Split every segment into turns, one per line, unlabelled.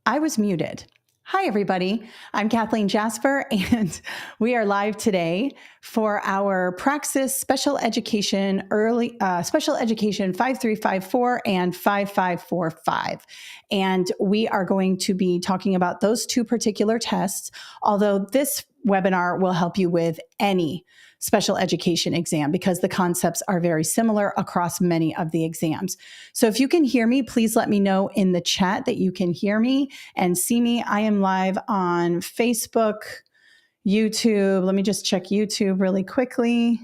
I was muted. Hi, everybody. I'm Kathleen Jasper, and we are live today for our Praxis Special Education Special Education 5354 and 5545. And we are going to be talking about those two particular tests, although this webinar will help you with any special education exam because the concepts are very similar across many of the exams. So if you can hear me, please let me know in the chat that you can hear me and see me. I am live on Facebook, YouTube. Let me just check YouTube really quickly.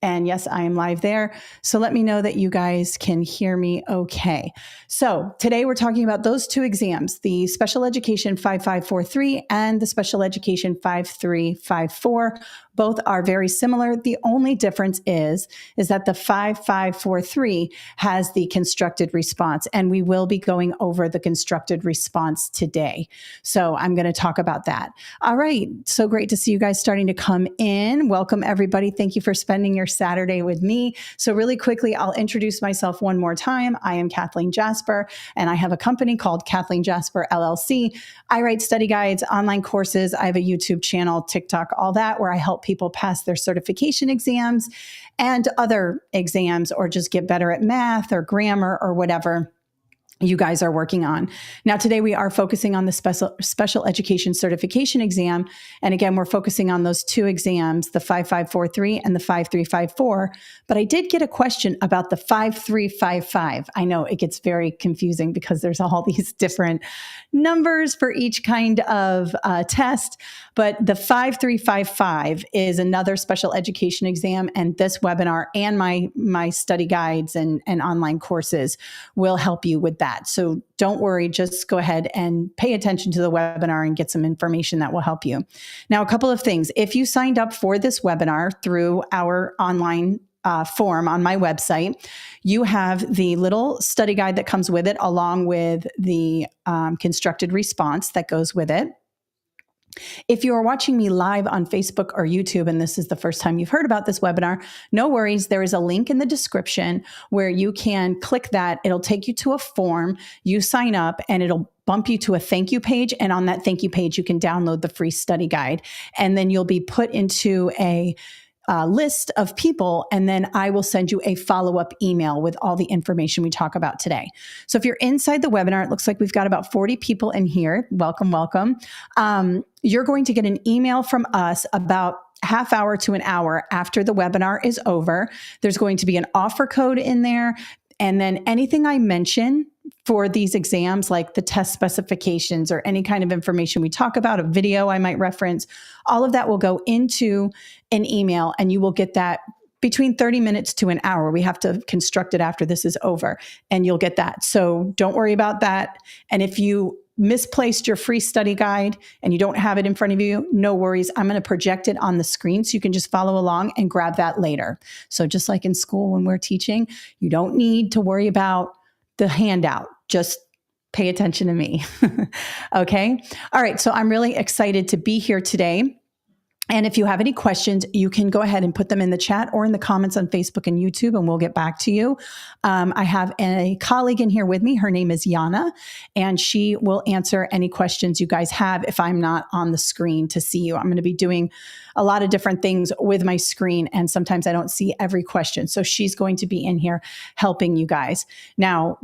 And yes, I am live there. So let me know that you guys can hear me okay. So today we're talking about those two exams, the Special Education 5543 and the Special Education 5354. Both are very similar. The only difference is that the 5543 has the constructed response, and we will be going over the constructed response today. So I'm going to talk about that. All right. So great to see you guys starting to come in. Welcome, everybody. Thank you for spending your Saturday with me. So really quickly, I'll introduce myself one more time. I am Kathleen Jasper, and I have a company called Kathleen Jasper LLC. I write study guides, online courses. I have a YouTube channel, TikTok, all that, where I help people pass their certification exams and other exams, or just get better at math or grammar or whatever you guys are working on. Now, today we are focusing on the special education certification exam. And again, we're focusing on those two exams, the 5543 and the 5354. But I did get a question about the 5355. I know it gets very confusing because there's all these different numbers for each kind of test. But the 5355 is another special education exam. And this webinar and my study guides and online courses will help you with that. So don't worry, just go ahead and pay attention to the webinar and get some information that will help you. Now, a couple of things. If you signed up for this webinar through our online form on my website, you have the little study guide that comes with it, along with the constructed response that goes with it. If you are watching me live on Facebook or YouTube, and this is the first time you've heard about this webinar, no worries. There is a link in the description where you can click that. It'll take you to a form. You sign up and it'll bump you to a thank you page. And on that thank you page, you can download the free study guide. And then you'll be put into a list of people, and then I will send you a follow-up email with all the information we talk about today. So if you're inside the webinar, it looks like we've got about 40 people in here. Welcome, welcome. You're going to get an email from us about half hour to an hour after the webinar is over. There's going to be an offer code in there. And then anything I mention for these exams, like the test specifications or any kind of information we talk about, a video I might reference, all of that will go into an email, and you will get that between 30 minutes to an hour. We have to construct it after this is over, and you'll get that. So don't worry about that. And if you misplaced your free study guide and you don't have it in front of you, no worries. I'm going to project it on the screen so you can just follow along and grab that later. So just like in school when we're teaching, you don't need to worry about the handout. Just pay attention to me. Okay. All right. So I'm really excited to be here today. And if you have any questions, you can go ahead and put them in the chat or in the comments on Facebook and YouTube, and we'll get back to you. I have a colleague in here with me. Her name is Yana, and she will answer any questions you guys have if I'm not on the screen to see you. I'm going to be doing a lot of different things with my screen, and sometimes I don't see every question. So she's going to be in here helping you guys. Now,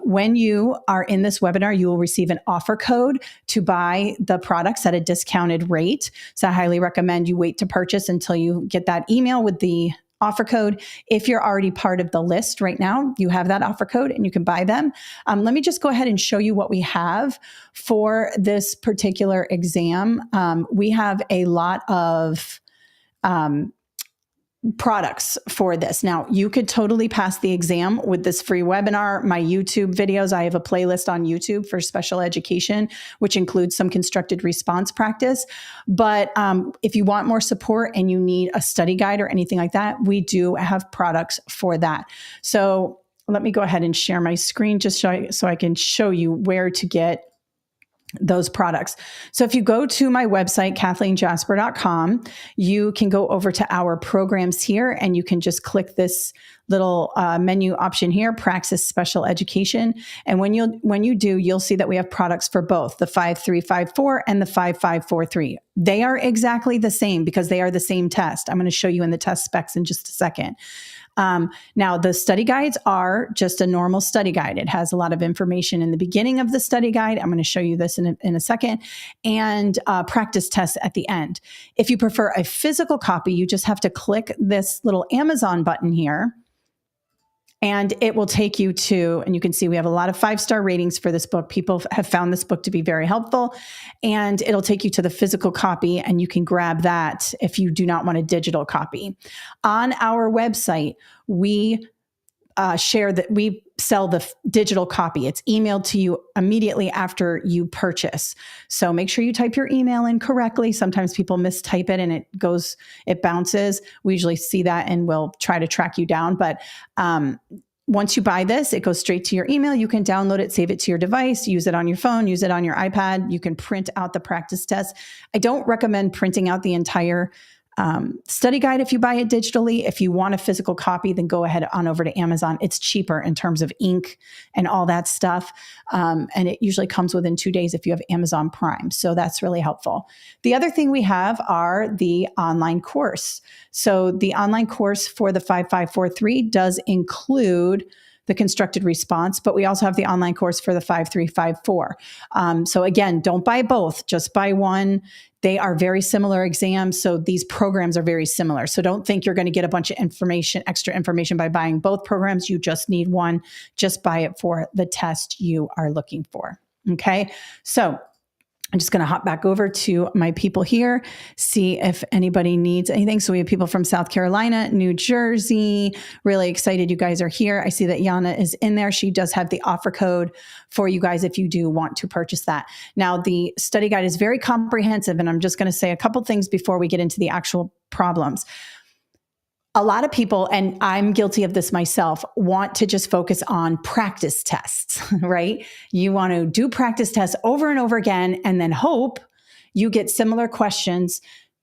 when you are in this webinar, you will receive an offer code to buy the products at a discounted rate. So I highly recommend you wait to purchase until you get that email with the offer code. If you're already part of the list right now, you have that offer code and you can buy them. Let me just go ahead and show you what we have for this particular exam. We have a lot of products for this. Now, you could totally pass the exam with this free webinar. My YouTube videos, I have a playlist on YouTube for special education, which includes some constructed response practice. But if you want more support and you need a study guide or anything like that, we do have products for that. So let me go ahead and share my screen just so I can show you where to get those products. So if you go to my website, KathleenJasper.com, you can go over to our programs here and you can just click this little menu option here, Praxis Special Education. And when you do, you'll see that we have products for both the 5354 and the 5543. They are exactly the same because they are the same test. I'm going to show you in the test specs in just a second. Now, the study guides are just a normal study guide. It has a lot of information in the beginning of the study guide. I'm going to show you this in a second, and practice tests at the end. If you prefer a physical copy, you just have to click this little Amazon button here, and it will take you to, and you can see we have a lot of 5-star ratings for this book. People have found this book to be very helpful, and it'll take you to the physical copy, and you can grab that if you do not want a digital copy. On our website, we share that we sell the digital copy. It's emailed to you immediately after you purchase. So make sure you type your email in correctly. Sometimes people mistype it and it bounces. We usually see that and we'll try to track you down. But once you buy this, it goes straight to your email. You can download it, save it to your device, use it on your phone, use it on your iPad. You can print out the practice test. I don't recommend printing out the entire study guide if you buy it digitally. If you want a physical copy, then go ahead on over to Amazon. It's cheaper in terms of ink and all that stuff. And it usually comes within 2 days if you have Amazon Prime. So that's really helpful. The other thing we have are the online course. So the online course for the 5543 does include the constructed response, but we also have the online course for the 5354. So again, don't buy both, just buy one. They are very similar exams. So these programs are very similar. So don't think you're going to get a bunch of information, extra information by buying both programs. You just need one. Just buy it for the test you are looking for. Okay. So I'm just going to hop back over to my people here, see if anybody needs anything. So we have people from South Carolina, New Jersey. Really excited you guys are here. I see that Yana is in there. She does have the offer code for you guys if you do want to purchase that. Now, the study guide is very comprehensive, and I'm just going to say a couple things before we get into the actual problems. A lot of people, and I'm guilty of this myself, want to just focus on practice tests, right? You want to do practice tests over and over again and then hope you get similar questions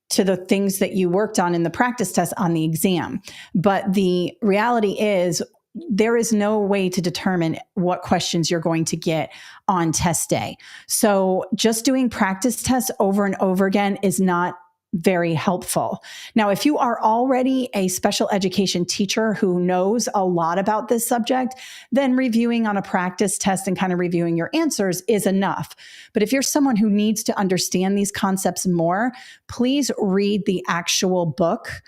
to the things that you worked on in the practice test on the exam. But the reality is there is no way to determine what questions you're going to get on test day. So just doing practice tests over and over again is not very helpful. Now, if you are already a special education teacher who knows a lot about this subject, then reviewing on a practice test and kind of reviewing your answers is enough. But if you're someone who needs to understand these concepts more, please read the actual book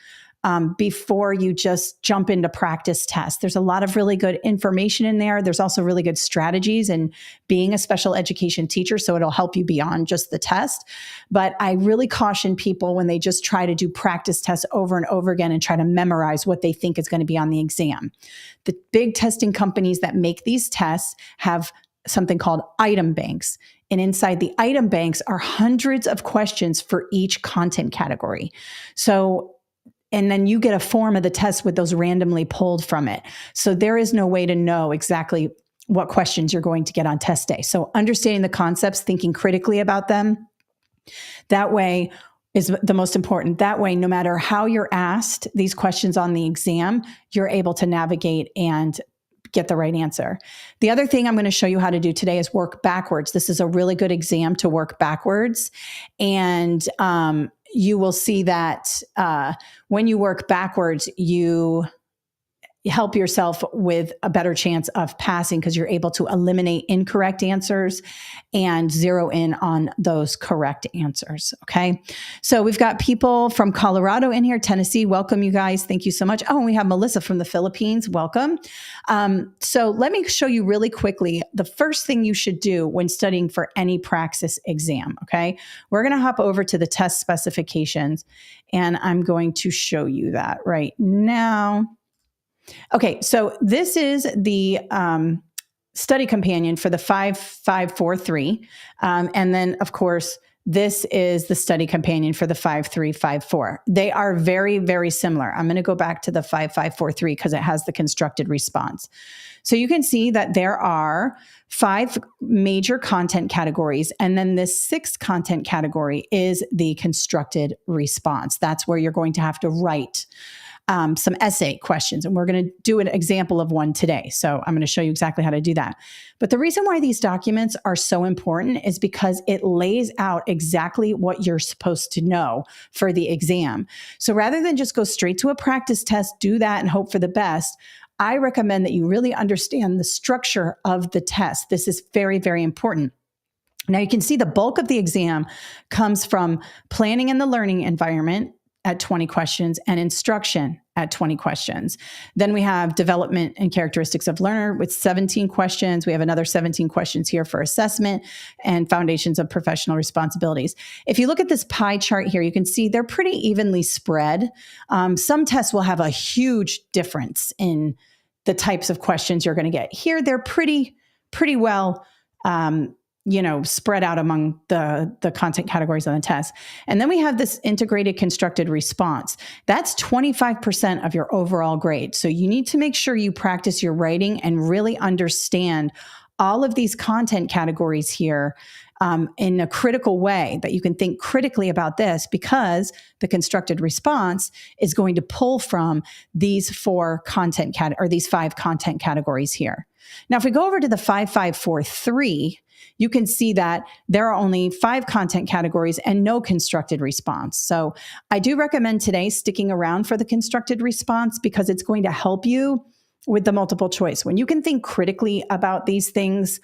before you just jump into practice tests. There's a lot of really good information in there. There's also really good strategies in being a special education teacher, so it'll help you beyond just the test. But I really caution people when they just try to do practice tests over and over again and try to memorize what they think is going to be on the exam. The big testing companies that make these tests have something called item banks. And inside the item banks are hundreds of questions for each content category. And then you get a form of the test with those randomly pulled from it. So there is no way to know exactly what questions you're going to get on test day. So understanding the concepts, thinking critically about them, that way is the most important. That way, no matter how you're asked these questions on the exam, you're able to navigate and get the right answer. The other thing I'm going to show you how to do today is work backwards. This is a really good exam to work backwards. And you will see that when you work backwards, you help yourself with a better chance of passing because you're able to eliminate incorrect answers and zero in on those correct answers. Okay. So we've got people from Colorado in here, Tennessee. Welcome, you guys. Thank you so much. Oh, and we have Melissa from the Philippines. Welcome. So let me show you really quickly the first thing you should do when studying for any Praxis exam. Okay. We're going to hop over to the test specifications and I'm going to show you that right now. Okay, so this is the study companion for the 5543. And then, of course, this is the study companion for the 5354. They are very, very similar. I'm going to go back to the 5543 because it has the constructed response. So you can see that there are 5 major content categories. And then this 6th content category is the constructed response. That's where you're going to have to write some essay questions. And we're going to do an example of one today. So I'm going to show you exactly how to do that. But the reason why these documents are so important is because it lays out exactly what you're supposed to know for the exam. So rather than just go straight to a practice test, do that and hope for the best, I recommend that you really understand the structure of the test. This is very, very important. Now you can see the bulk of the exam comes from planning in the learning environment at 20 questions and instruction at 20 questions. Then we have development and characteristics of learner with 17 questions. We have another 17 questions here for assessment and foundations of professional responsibilities. If you look at this pie chart here, you can see they're pretty evenly spread. Some tests will have a huge difference in the types of questions you're going to get. Here, they're pretty well spread out among the content categories on the test. And then we have this integrated constructed response. That's 25% of your overall grade. So you need to make sure you practice your writing and really understand all of these content categories here in a critical way, that you can think critically about this, because the constructed response is going to pull from these 5 content categories here. Now, if we go over to the 5543, you can see that there are only 5 content categories and no constructed response. So I do recommend today sticking around for the constructed response because it's going to help you with the multiple choice. When you can think critically about these things,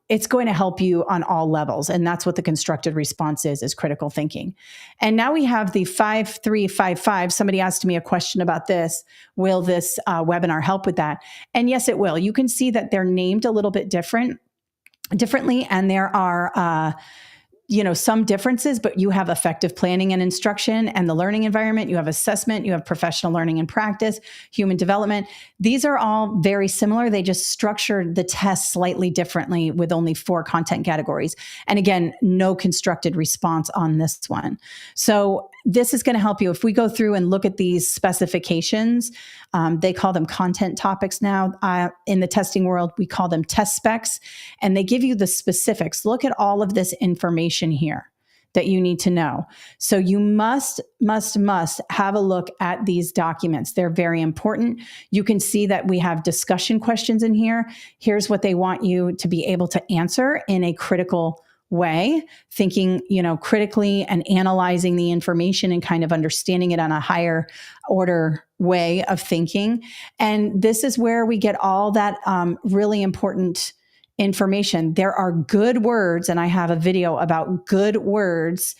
it's going to help you on all levels. And that's what the constructed response is critical thinking. And now we have the 5355. Somebody asked me a question about this. Will this webinar help with that? And yes, it will. You can see that they're named a little bit differently, and there are some differences, but you have effective planning and instruction and the learning environment, you have assessment, you have professional learning and practice, human development. These are all very similar. They just structured the test slightly differently with only 4 content categories. And again, no constructed response on this one. So this is going to help you. If we go through and look at these specifications, they call them content topics now. In the testing world, we call them test specs, and they give you the specifics. Look at all of this information here that you need to know. So you must have a look at these documents. They're very important. You can see that we have discussion questions in here. Here's what they want you to be able to answer in a critical way, thinking, critically and analyzing the information and kind of understanding it on a higher order way of thinking. And this is where we get all that really important information. There are good words, and I have a video about good words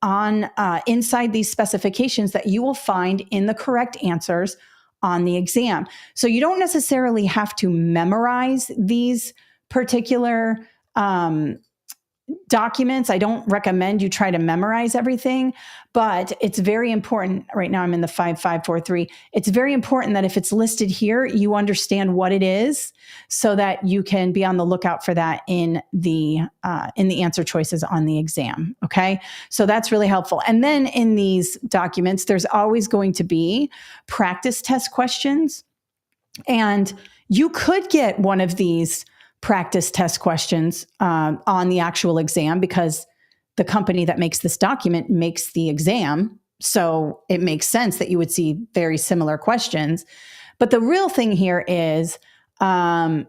on inside these specifications that you will find in the correct answers on the exam. So you don't necessarily have to memorize these particular documents. I don't recommend you try to memorize everything, but it's very important. Right now I'm in the 5543. It's very important that if it's listed here, you understand what it is so that you can be on the lookout for that in the answer choices on the exam. Okay. So that's really helpful. And then in these documents, there's always going to be practice test questions, and you could get one of these practice test questions on the actual exam because the company that makes this document makes the exam. So it makes sense that you would see very similar questions. But the real thing here is the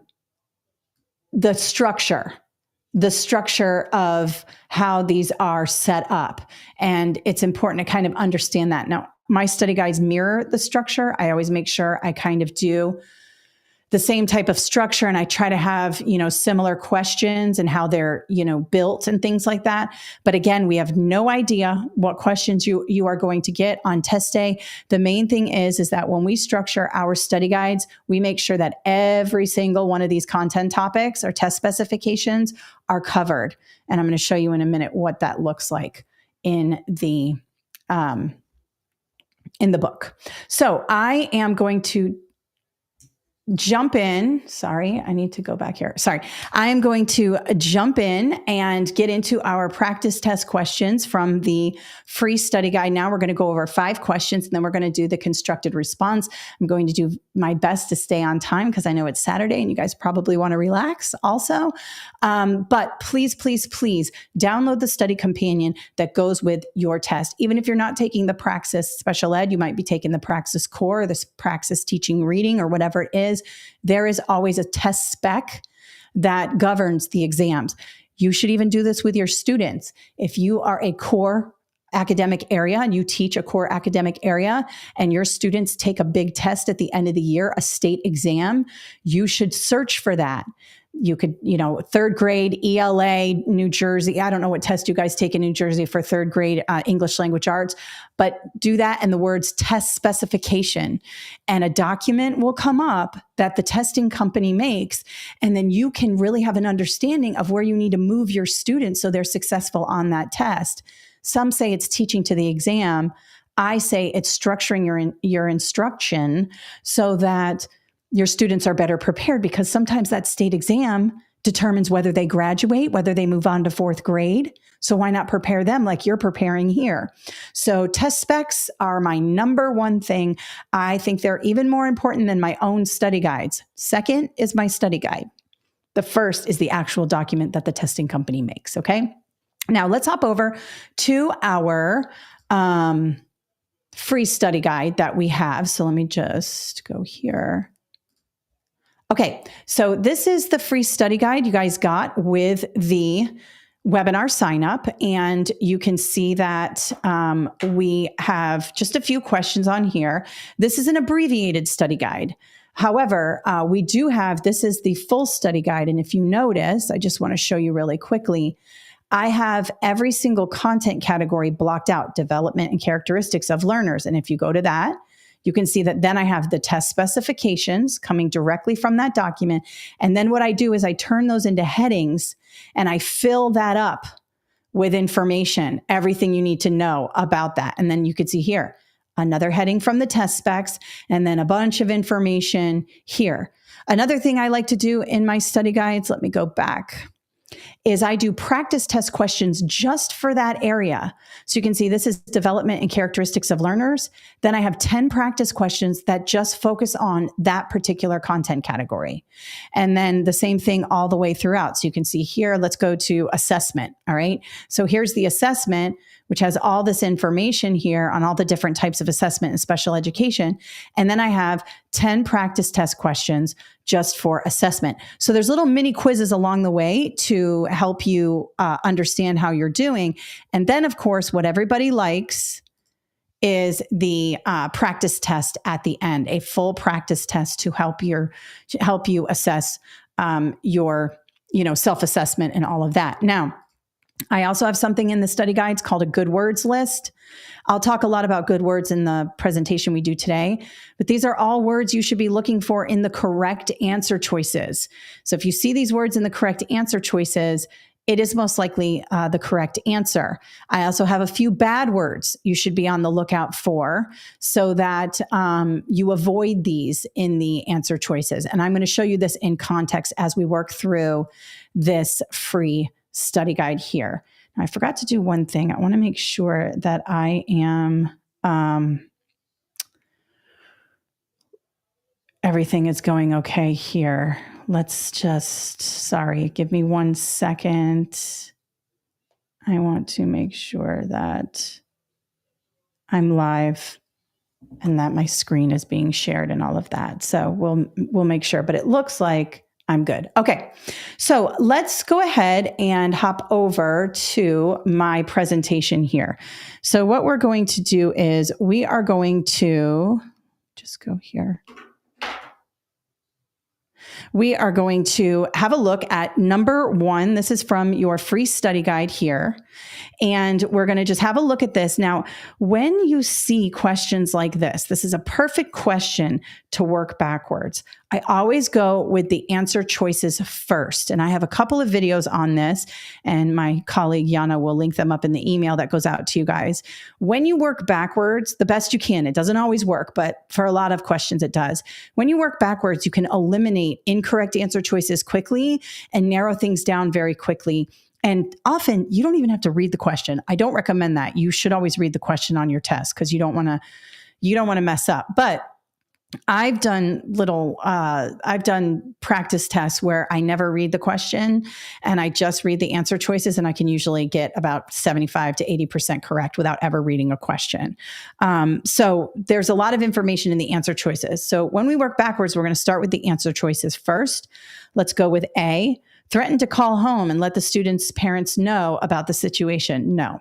structure of how these are set up. And it's important to kind of understand that. Now, my study guides mirror the structure. I always make sure I kind of do the same type of structure, and I try to have, similar questions and how they're, built and things like that. But again, we have no idea what questions you are going to get on test day. The main thing is that when we structure our study guides, we make sure that every single one of these content topics or test specifications are covered. And I'm going to show you in a minute what that looks like in the book. So I am going to jump in. Sorry, I need to go back here. Sorry. I am going to jump in and get into our practice test questions from the free study guide. Now we're going to go over 5 questions, and then we're going to do the constructed response. I'm going to do my best to stay on time because I know it's Saturday and you guys probably want to relax also. But please, please, please download the study companion that goes with your test. Even if you're not taking the Praxis special ed, you might be taking the Praxis core, or the Praxis teaching reading, or whatever it is. There is always a test spec that governs the exams. You should even do this with your students. If you are a core academic area and you teach a core academic area and your students take a big test at the end of the year, a state exam, you should search for that. You could, 3rd grade ELA, New Jersey. I don't know what test you guys take in New Jersey for 3rd grade English language arts, but do that and the words test specification, and a document will come up that the testing company makes. And then you can really have an understanding of where you need to move your students so they're successful on that test. Some say it's teaching to the exam. I say it's structuring your instruction so that your students are better prepared, because sometimes that state exam determines whether they graduate, whether they move on to 4th grade. So why not prepare them like you're preparing here? So test specs are my number one thing. I think they're even more important than my own study guides. Second is my study guide. The first is the actual document that the testing company makes, okay? Now let's hop over to our free study guide that we have. So let me just go here. Okay, so this is the free study guide you guys got with the webinar sign up, and you can see that we have just a few questions on here. This is an abbreviated study guide. However, we do have, this is the full study guide, and if you notice, I just want to show you really quickly, I have every single content category blocked out: development and characteristics of learners. And if you go to that, you can see that then I have the test specifications coming directly from that document. And then what I do is I turn those into headings and I fill that up with information, everything you need to know about that. And then you could see here, another heading from the test specs, and then a bunch of information here. Another thing I like to do in my study guides, let me go back, is I do practice test questions just for that area. So you can see this is development and characteristics of learners. Then I have 10 practice questions that just focus on that particular content category. And then the same thing all the way throughout. So you can see here, let's go to assessment. All right. So here's the assessment, which has all this information here on all the different types of assessment and special education. And then I have 10 practice test questions just for assessment. So there's little mini quizzes along the way to help you understand how you're doing. And then, of course, what everybody likes is the practice test at the end, a full practice test to help you assess your self-assessment and all of that. Now, I also have something in the study guides called a good words list. I'll talk a lot about good words in the presentation we do today, but these are all words you should be looking for in the correct answer choices. So if you see these words in the correct answer choices, it is most likely the correct answer. I also have a few bad words you should be on the lookout for so that you avoid these in the answer choices. And I'm going to show you this in context as we work through this free study guide here. Now, I forgot to do one thing. I want to make sure that I am, everything is going okay here. Let's just, sorry, give me 1 second. I want to make sure that I'm live and that my screen is being shared and all of that. So we'll make sure, but it looks like I'm good. Okay, so let's go ahead and hop over to my presentation here. So what we're going to do is we are going to just go here. we are going to have a look at number 1. This is from your free study guide here. And we're going to just have a look at this. Now, when you see questions like this is a perfect question to work backwards. I always go with the answer choices first. And I have a couple of videos on this, and my colleague Yana will link them up in the email that goes out to you guys. When you work backwards, the best you can, it doesn't always work, but for a lot of questions it does. When you work backwards, you can eliminate incorrect answer choices quickly and narrow things down very quickly. And often you don't even have to read the question. I don't recommend that. You should always read the question on your test because you don't want to mess up. But I've done practice tests where I never read the question and I just read the answer choices, and I can usually get about 75 to 80% correct without ever reading a question. So there's a lot of information in the answer choices. So when we work backwards, we're going to start with the answer choices first. Let's go with A. Threaten to call home and let the student's parents know about the situation. No.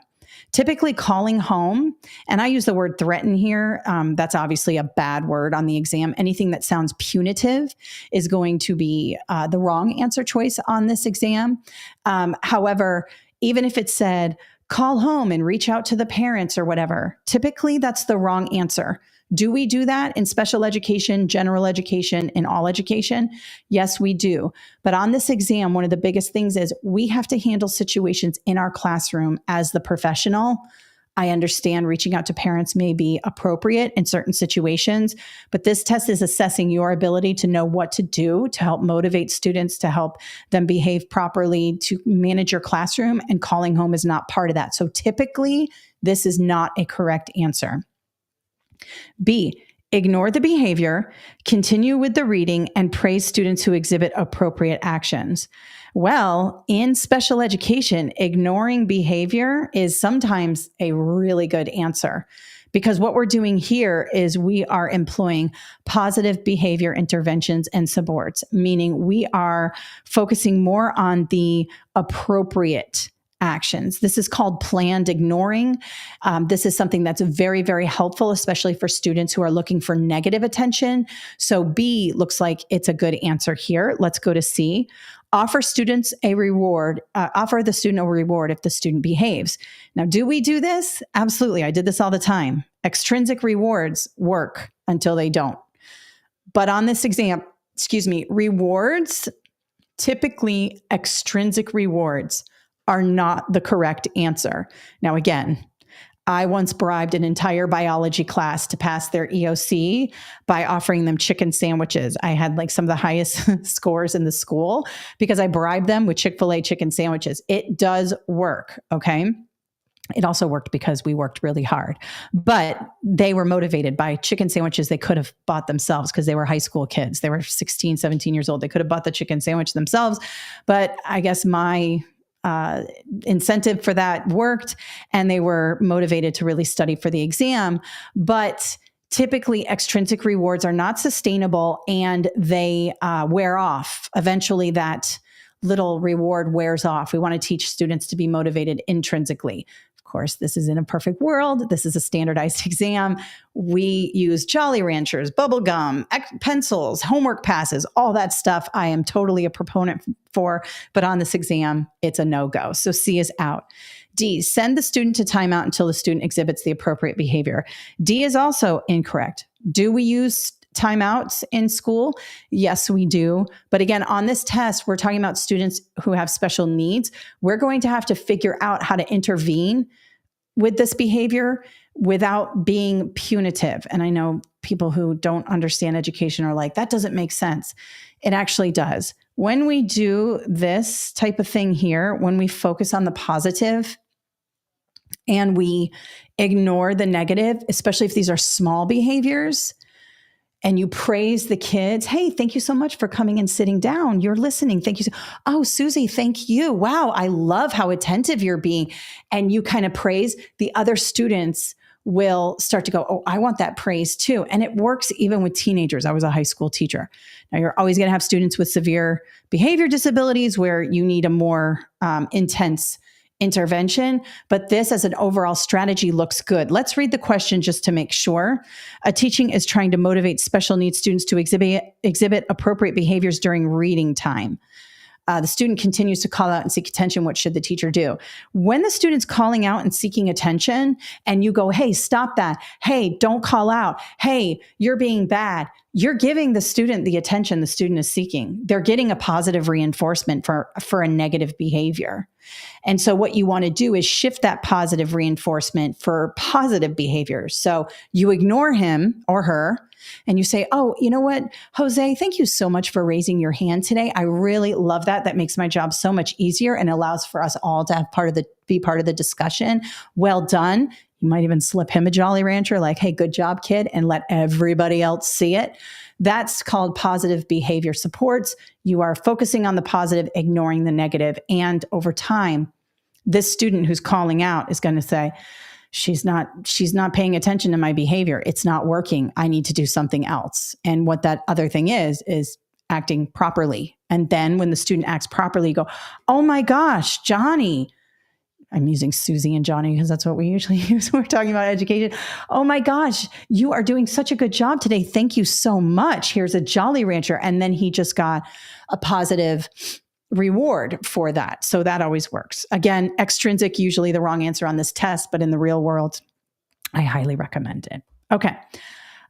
Typically calling home, and I use the word threaten here. That's obviously a bad word on the exam. Anything that sounds punitive is going to be the wrong answer choice on this exam. However, even if it said, call home and reach out to the parents or whatever, typically that's the wrong answer. Do we do that in special education, general education, in all education? Yes, we do. But on this exam, one of the biggest things is we have to handle situations in our classroom as the professional. I understand reaching out to parents may be appropriate in certain situations, but this test is assessing your ability to know what to do to help motivate students, to help them behave properly, to manage your classroom, and calling home is not part of that. So typically, this is not a correct answer. B, ignore the behavior, continue with the reading, and praise students who exhibit appropriate actions. Well, in special education, ignoring behavior is sometimes a really good answer, because what we're doing here is we are employing positive behavior interventions and supports, meaning we are focusing more on the appropriate actions. This is called planned ignoring. This is something that's very, very helpful, especially for students who are looking for negative attention. So B looks like it's a good answer here. Let's go to C. Offer students a reward. Offer the student a reward if the student behaves. Now, do we do this? Absolutely. I did this all the time. Extrinsic rewards work until they don't. But on this exam, rewards, typically extrinsic rewards are not the correct answer. Now, again, I once bribed an entire biology class to pass their EOC by offering them chicken sandwiches. I had like some of the highest scores in the school because I bribed them with Chick-fil-A chicken sandwiches. It does work, okay? It also worked because we worked really hard, but they were motivated by chicken sandwiches they could have bought themselves because they were high school kids. They were 16, 17 years old. They could have bought the chicken sandwich themselves, but I guess my incentive for that worked, and they were motivated to really study for the exam. But typically, extrinsic rewards are not sustainable, and they wear off. Eventually, that little reward wears off. We want to teach students to be motivated intrinsically. Of course, this is in a perfect world. This is a standardized exam. We use Jolly Ranchers, bubble gum, pencils, homework passes, all that stuff I am totally a proponent for. But on this exam, it's a no-go. So C is out. D, send the student to timeout until the student exhibits the appropriate behavior. D is also incorrect. Do we use timeouts in school? Yes, we do. But again, on this test, we're talking about students who have special needs. We're going to have to figure out how to intervene with this behavior without being punitive. And I know people who don't understand education are like, that doesn't make sense. It actually does. When we do this type of thing here, when we focus on the positive and we ignore the negative, especially if these are small behaviors, and you praise the kids, hey, thank you so much for coming and sitting down. You're listening. Thank you. Oh, Susie, thank you. Wow, I love how attentive you're being. And you kind of praise, the other students will start to go, oh, I want that praise too. And it works even with teenagers. I was a high school teacher. Now, you're always going to have students with severe behavior disabilities where you need a more intense intervention, but this as an overall strategy looks good. Let's read the question just to make sure. Teaching is trying to motivate special needs students to exhibit appropriate behaviors during reading time. The student continues to call out and seek attention. What should the teacher do? When the student's calling out and seeking attention and you go, hey, stop that. Hey, don't call out. Hey, you're being bad. You're giving the student the attention the student is seeking. They're getting a positive reinforcement for a negative behavior. And so what you want to do is shift that positive reinforcement for positive behaviors. So you ignore him or her and you say, oh, you know what, Jose, thank you so much for raising your hand today. I really love that. That makes my job so much easier and allows for us all to have be part of the discussion. Well done. You might even slip him a Jolly Rancher like, hey, good job, kid, and let everybody else see it. That's called positive behavior supports. You are focusing on the positive, ignoring the negative. And over time, this student who's calling out is going to say, she's not paying attention to my behavior. It's not working. I need to do something else. And what that other thing is acting properly. And then when the student acts properly, you go, oh my gosh, Johnny. I'm using Susie and Johnny because that's what we usually use when we're talking about education. Oh my gosh, you are doing such a good job today. Thank you so much. Here's a Jolly Rancher. And then he just got a positive reward for that. So that always works. Again, extrinsic, usually the wrong answer on this test, but in the real world, I highly recommend it. Okay.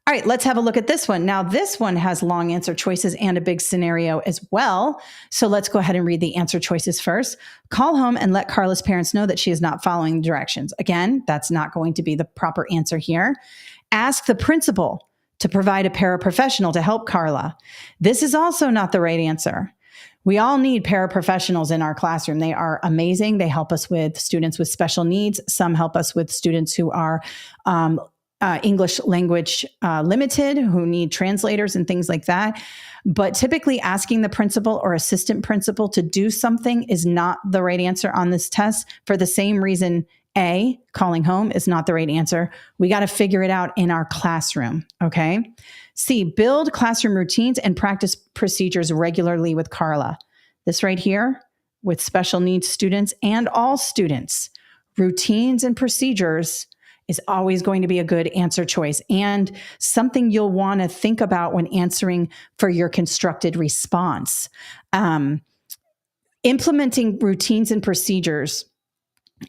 All right, let's have a look at this one. Now, this one has long answer choices and a big scenario as well. So let's go ahead and read the answer choices first. Call home and let Carla's parents know that she is not following the directions. Again, that's not going to be the proper answer here. Ask the principal to provide a paraprofessional to help Carla. This is also not the right answer. We all need paraprofessionals in our classroom. They are amazing. They help us with students with special needs. Some help us with students who are English language limited, who need translators and things like that. But typically asking the principal or assistant principal to do something is not the right answer on this test for the same reason A, calling home is not the right answer. We got to figure it out in our classroom, okay? C, build classroom routines and practice procedures regularly with Carla. This right here, with special needs students and all students, routines and procedures is always going to be a good answer choice and something you'll want to think about when answering for your constructed response. Implementing routines and procedures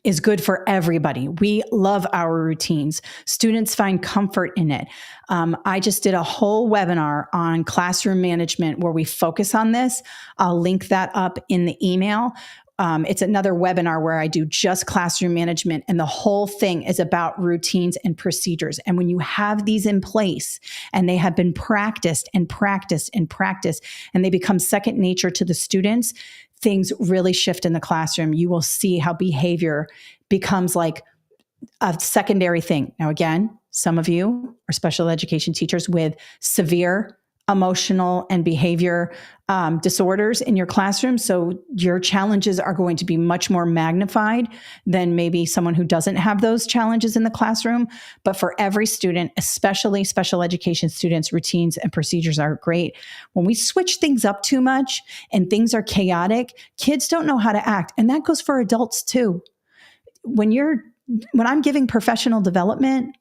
is good for everybody. We love our routines. Students find comfort in it. I just did a whole webinar on classroom management where we focus on this. I'll link that up in the email. It's another webinar where I do just classroom management, and the whole thing is about routines and procedures. And when you have these in place and they have been practiced and practiced and practiced, and they become second nature to the students, things really shift in the classroom. You will see how behavior becomes like a secondary thing. Now, again, some of you are special education teachers with severe emotional and behavior disorders in your classroom. So your challenges are going to be much more magnified than maybe someone who doesn't have those challenges in the classroom. But for every student, especially special education students, routines and procedures are great. When we switch things up too much and things are chaotic, kids don't know how to act. And that goes for adults too. When I'm giving professional development,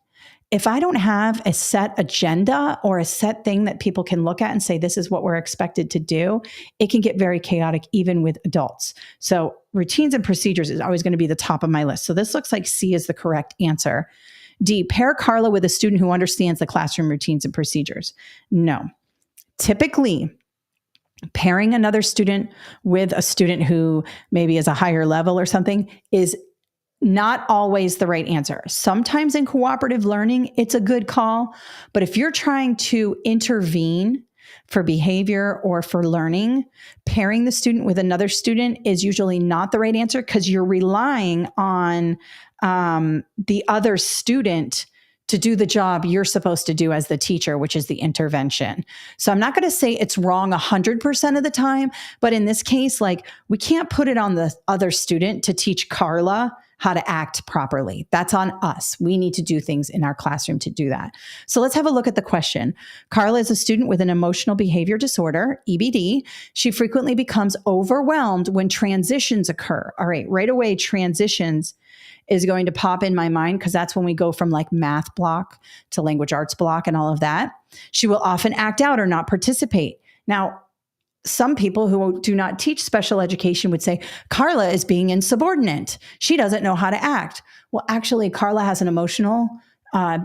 if I don't have a set agenda or a set thing that people can look at and say, this is what we're expected to do, it can get very chaotic even with adults. So routines and procedures is always going to be the top of my list. So this looks like C is the correct answer. D, pair Carla with a student who understands the classroom routines and procedures. No. Typically, pairing another student with a student who maybe is a higher level or something is not always the right answer. Sometimes in cooperative learning, it's a good call. But if you're trying to intervene for behavior or for learning, pairing the student with another student is usually not the right answer because you're relying on the other student to do the job you're supposed to do as the teacher, which is the intervention. So I'm not going to say it's wrong 100% of the time, but in this case, like we can't put it on the other student to teach Carla how to act properly. That's on us. We need to do things in our classroom to do that. So let's have a look at the question. Carla is a student with an emotional behavior disorder, EBD. She frequently becomes overwhelmed when transitions occur. All right, right away, transitions is going to pop in my mind because that's when we go from like math block to language arts block and all of that. She will often act out or not participate. Now, some people who do not teach special education would say, Carla is being insubordinate. She doesn't know how to act. Well, actually, Carla has an emotional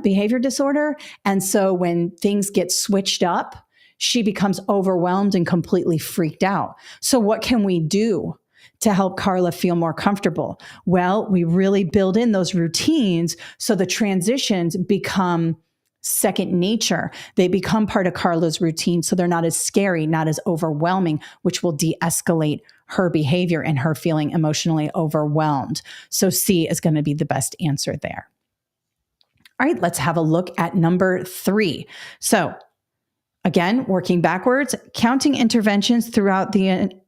behavior disorder. And so when things get switched up, she becomes overwhelmed and completely freaked out. So what can we do to help Carla feel more comfortable? Well, we really build in those routines so the transitions become second nature. They become part of Carla's routine, so they're not as scary, not as overwhelming, which will de-escalate her behavior and her feeling emotionally overwhelmed. So C is going to be the best answer there. All right, let's have a look at number 3. So again, working backwards, continuing interventions throughout the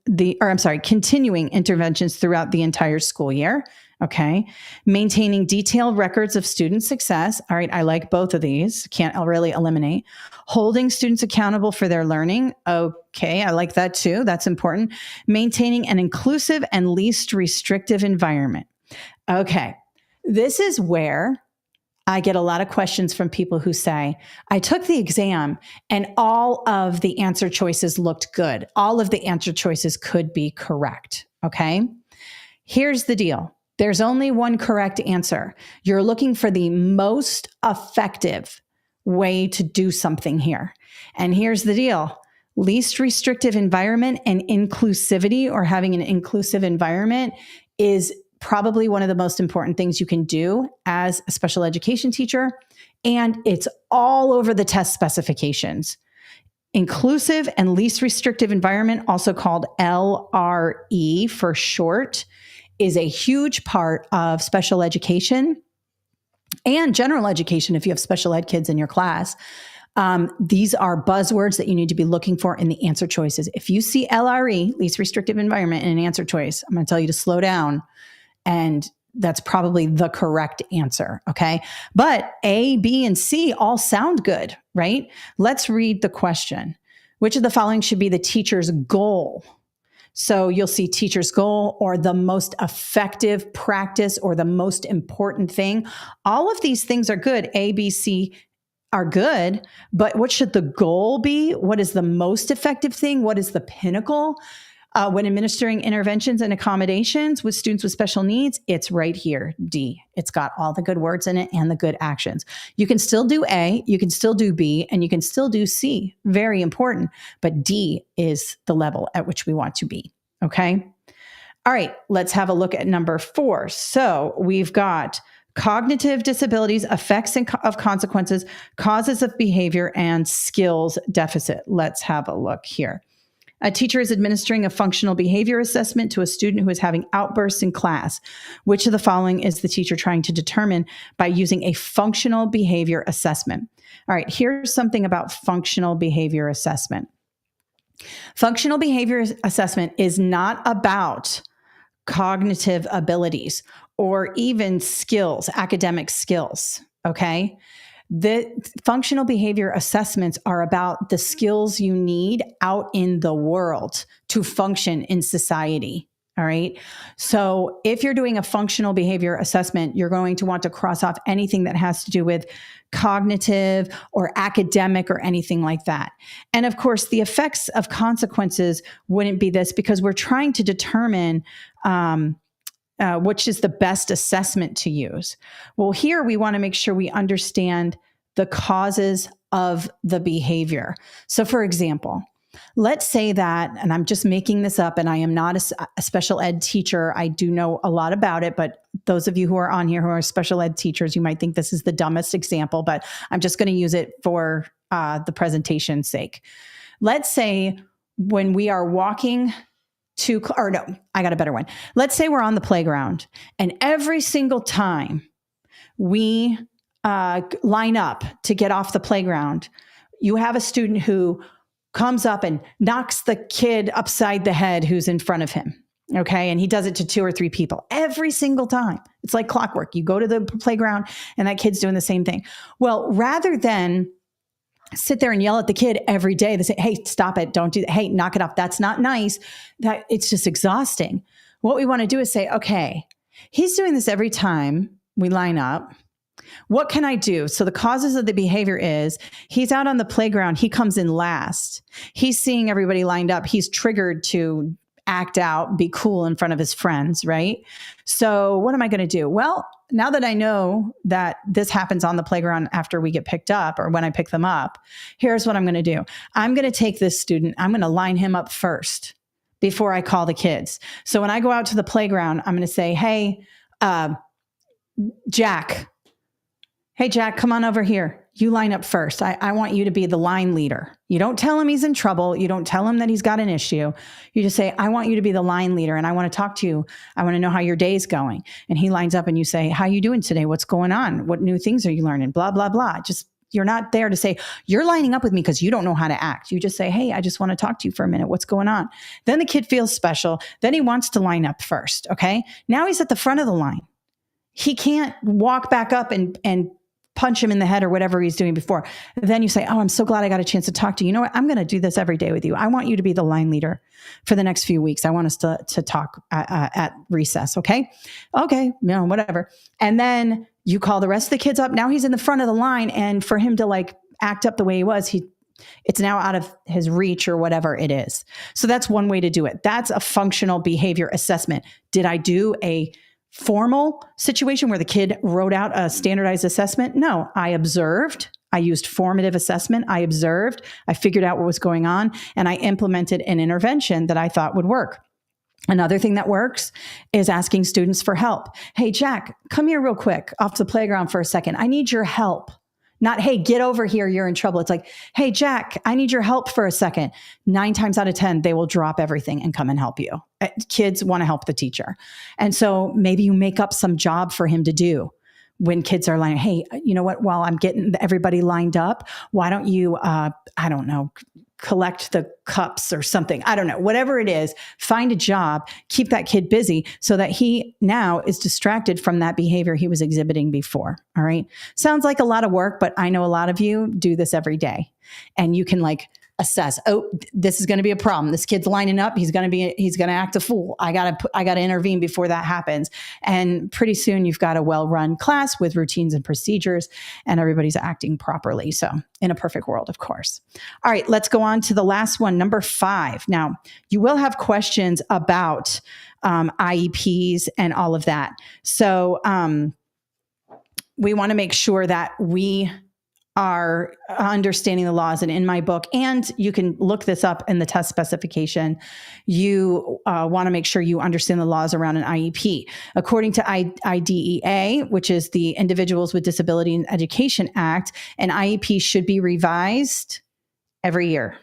entire school year. Okay. Maintaining detailed records of student success. All right. I like both of these. Can't really eliminate. Holding students accountable for their learning. Okay. I like that too. That's important. Maintaining an inclusive and least restrictive environment. Okay. This is where I get a lot of questions from people who say, I took the exam and all of the answer choices looked good. All of the answer choices could be correct. Okay. Here's the deal. There's only one correct answer. You're looking for the most effective way to do something here. And here's the deal. Least restrictive environment and inclusivity, or having an inclusive environment, is probably one of the most important things you can do as a special education teacher. And it's all over the test specifications. Inclusive and least restrictive environment, also called LRE for short, is a huge part of special education and general education if you have special ed kids in your class. These are buzzwords that you need to be looking for in the answer choices. If you see LRE, least restrictive environment, in an answer choice, I'm going to tell you to slow down, and that's probably the correct answer, okay? But A, B, and C all sound good, right? Let's read the question. Which of the following should be the teacher's goal? So you'll see teacher's goal, or the most effective practice, or the most important thing. All of these things are good. A, B, C are good, but what should the goal be? What is the most effective thing? What is the pinnacle? When administering interventions and accommodations with students with special needs, it's right here, D. It's got all the good words in it and the good actions. You can still do A, you can still do B, and you can still do C. Very important. But D is the level at which we want to be. Okay? All right, let's have a look at number 4. So we've got cognitive disabilities, effects of consequences, causes of behavior, and skills deficit. Let's have a look here. A teacher is administering a functional behavior assessment to a student who is having outbursts in class. Which of the following is the teacher trying to determine by using a functional behavior assessment? All right, here's something about functional behavior assessment. Functional behavior assessment is not about cognitive abilities or even skills, academic skills, okay? The functional behavior assessments are about the skills you need out in the world to function in society. All right. So if you're doing a functional behavior assessment, you're going to want to cross off anything that has to do with cognitive or academic or anything like that. And of course, the effects of consequences wouldn't be this, because we're trying to determine which is the best assessment to use. Well, here we want to make sure we understand the causes of the behavior. So for example, let's say that, and I'm just making this up, and I am not a special ed teacher. I do know a lot about it, but those of you who are on here who are special ed teachers, you might think this is the dumbest example, but I'm just going to use it for the presentation's sake. Let's say when we are walking I got a better one. Let's say we're on the playground, and every single time we line up to get off the playground, you have a student who comes up and knocks the kid upside the head who's in front of him. Okay. And he does it to 2 or 3 people every single time. It's like clockwork. You go to the playground and that kid's doing the same thing. Well, rather than sit there and yell at the kid every day, they say, hey, stop it. Don't do that. Hey, knock it off. That's not nice. That it's just exhausting. What we want to do is say, okay, he's doing this every time we line up. What can I do? So the causes of the behavior is he's out on the playground. He comes in last. He's seeing everybody lined up. He's triggered to act out, be cool in front of his friends, right? So what am I going to do? Well, now that I know that this happens on the playground after we get picked up or when I pick them up, here's what I'm going to do. I'm going to take this student. I'm going to line him up first before I call the kids. So when I go out to the playground, I'm going to say, hey, Jack, come on over here. You line up first. I want you to be the line leader. You don't tell him he's in trouble. You don't tell him that he's got an issue. You just say, I want you to be the line leader and I want to talk to you. I want to know how your day's going. And he lines up and you say, how you doing today? What's going on? What new things are you learning? Blah, blah, blah. Just, you're not there to say, you're lining up with me because you don't know how to act. You just say, hey, I just want to talk to you for a minute. What's going on? Then the kid feels special. Then he wants to line up first. Okay. Now he's at the front of the line. He can't walk back up and punch him in the head or whatever he's doing before. Then you say, oh, I'm so glad I got a chance to talk to you. You know what? I'm going to do this every day with you. I want you to be the line leader for the next few weeks. I want us to talk at recess. Okay. Okay. Whatever. And then you call the rest of the kids up. Now he's in the front of the line. And for him to like act up the way he was, it's now out of his reach or whatever it is. So that's one way to do it. That's a functional behavior assessment. Did I do a formal situation where the kid wrote out a standardized assessment? No, I observed. I used formative assessment. I observed. I figured out what was going on, and I implemented an intervention that I thought would work. Another thing that works is asking students for help. Hey, Jack, come here real quick off the playground for a second. I need your help. Not, hey, get over here, you're in trouble. It's like, hey, Jack, I need your help for a second. 9 times out of 10, they will drop everything and come and help you. Kids want to help the teacher. And so maybe you make up some job for him to do when kids are like, hey, you know what, while I'm getting everybody lined up, why don't you, collect the cups or something. I don't know, whatever it is, find a job, keep that kid busy so that he now is distracted from that behavior he was exhibiting before. All right. Sounds like a lot of work, but I know a lot of you do this every day and you can like assess, oh, this is going to be a problem. This kid's lining up. He's going to act a fool. I got to intervene before that happens. And pretty soon you've got a well-run class with routines and procedures and everybody's acting properly. So in a perfect world, of course. All right, let's go on to the last one, number 5. Now, you will have questions about IEPs and all of that. So we want to make sure that we are understanding the laws. And in my book, and you can look this up in the test specification, you want to make sure you understand the laws around an IEP. According to IDEA, which is the Individuals with Disability in Education Act, an IEP should be revised every year.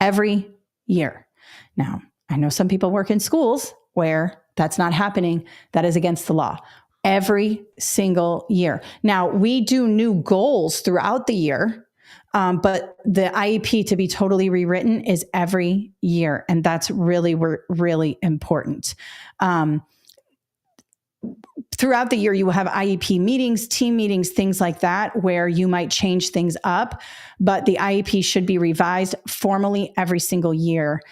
Every year. Now, I know some people work in schools where that's not happening. That is against the law. Every single year. Now, we do new goals throughout the year, but the IEP to be totally rewritten is every year. And that's really important. Throughout the year, you will have IEP meetings, team meetings, things like that, where you might change things up, but the IEP should be revised formally every single year